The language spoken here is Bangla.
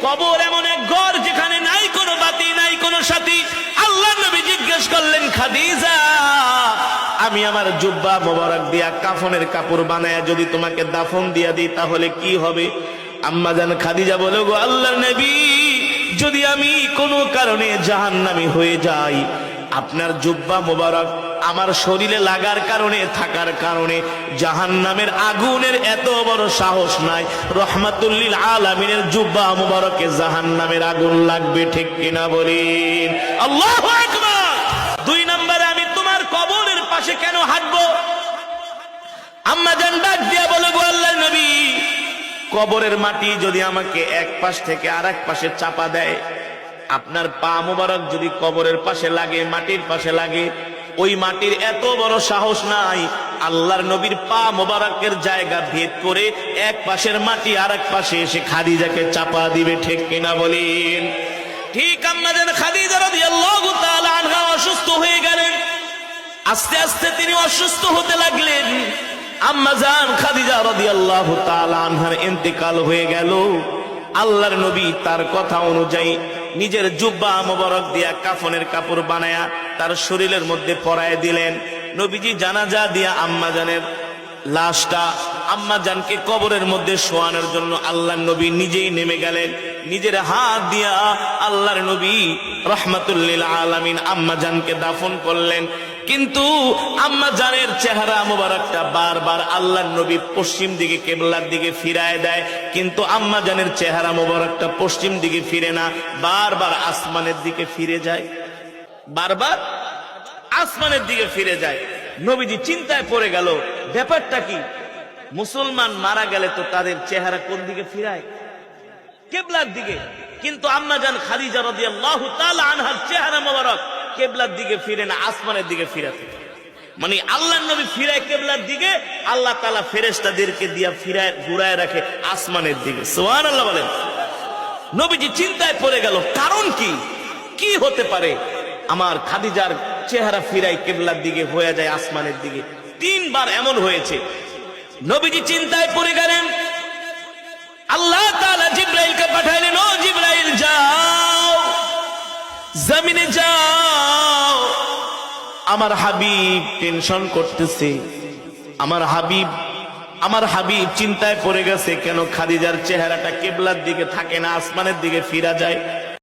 কবর এমন এক ঘর যেখানে নাই কোনো বাতি, নাই কোনো সাথী। আল্লাহর নবী জিজ্ঞেস করলেন, খাদিজা, আমি আমার জুব্বা মোবারক দিয়া কাফনের কাপড় বানায়া যদি তোমাকে দাফন দিয়া দিই তাহলে কি হবে? আম্মা জান খাদিজা বলে, গো আল্লাহর নবী, যদি আমি কোনো কারণে জাহান্নামী হয়ে যাই, আপনার জুব্বা মোবারক আমার শরীরে লাগার কারণে, থাকার কারণে জাহান্নামের আগুনের এত বড় সাহস নাই। রহমাতুল লিল আলামিনের জুব্বা মোবারকে জাহান্নামের আগুন লাগবে, ঠিক কিনা বলেন? আল্লাহু আকবার। 2 নম্বরে, আমি তোমার কবরের পাশে কেন হাঁটবো? আম্মা জান ডাক দিয়া বলে, গো আল্লাহর নবী, কবরের মাটি যদি আমাকে এক পাশ থেকে আরেক পাশে চাপা দেয়, আপনার পা মোবারক যদি কবরের পাশে লাগে, মাটির পাশে লাগে, ওই মাটির এত বড় সাহস নাই আল্লাহর নবীর পা মোবারকের জায়গা ভেদ করে এক পাশের মাটি আরেক পাশে এসে খাদিজাকে চাপা দিবে, ঠিক কিনা বলেন? ঠিক আম্মা জান খাদিজা রাদিয়াল্লাহু তাআলা আনহা অসুস্থ হয়ে গেলেন। আস্তে আস্তে তিনি অসুস্থ হতে লাগলেন। আম্মা জান খাদিজা রাদিয়াল্লাহু তাআলা আনহার ইন্তেকাল হয়ে গেল। আল্লাহর নবী তার কথা অনুযায়ী নিজের জুব্বা মোবারক দিয়া কাফনের কাপড় বানায়া তার শরীরের মধ্যে পরায় দিলেন। নবীজি জানাজা দিয়া আম্মা জানের লাশটা আম্মা জানকে কবরের মধ্যে শোয়ানোর জন্য আল্লাহর নবী নিজেই নেমে গেলেন। নিজের হাত দিয়া আল্লাহর নবী রহমাতুল লিল আলামিন আম্মা জানকে দাফন করলেন। কিন্তু আম্মা জানের চেহারা মোবারকটা বারবার আল্লাহর নবী পশ্চিম দিকে, কিবলার দিকে ফিরায় দেয়, কিন্তু আম্মা জানের চেহারা মোবারকটা পশ্চিম দিকে ফিরে না, বারবার আসমানের দিকে ফিরে যায়, বারবার আসমানের দিকে ফিরে যায়। নবীজি চিন্তায় পড়ে গেল, ব্যাপারটা কি? মুসলমান মারা গেলে তো তাদের চেহারা কোন দিকে ফিরায়? কিবলার দিকে। কিন্তু আম্মা জান খাদিজা রাদিয়াল্লাহু তাআলা আনহার চেহারা মোবারক কিবলার দিকে ফিরে না, আসমানের দিকে ফিরাতে। মানে আল্লাহর নবী ফিরায় কিবলার দিকে, আল্লাহ তাআলা ফেরেশতাদেরকে দিয়া ফিরায় ঘুরায় রাখে আসমানের দিকে। সুবহানাল্লাহ বলেন। নবীজি চিন্তায় পড়ে গেল, কারণ কি? কি হতে পারে আমার খাদিজার চেহারা ফিরায় কিবলার দিকে, হয়ে যায় আসমানের দিকে? 3 বার এমন হয়েছে। নবীজি চিন্তায় পড়ে গেলেন। আল্লাহ তাআলা জিবরাইলকে পাঠাইলেন, ও জিবরাইল, যাও জমিনে যাও, আমার হাবিব টেনশন করতেছে, আমার হাবিব চিন্তায় পড়ে গেছে, কেন খাদিজার চেহারাটা কিবলার দিকে থাকে না, আসমানের দিকে ফিরা যায়।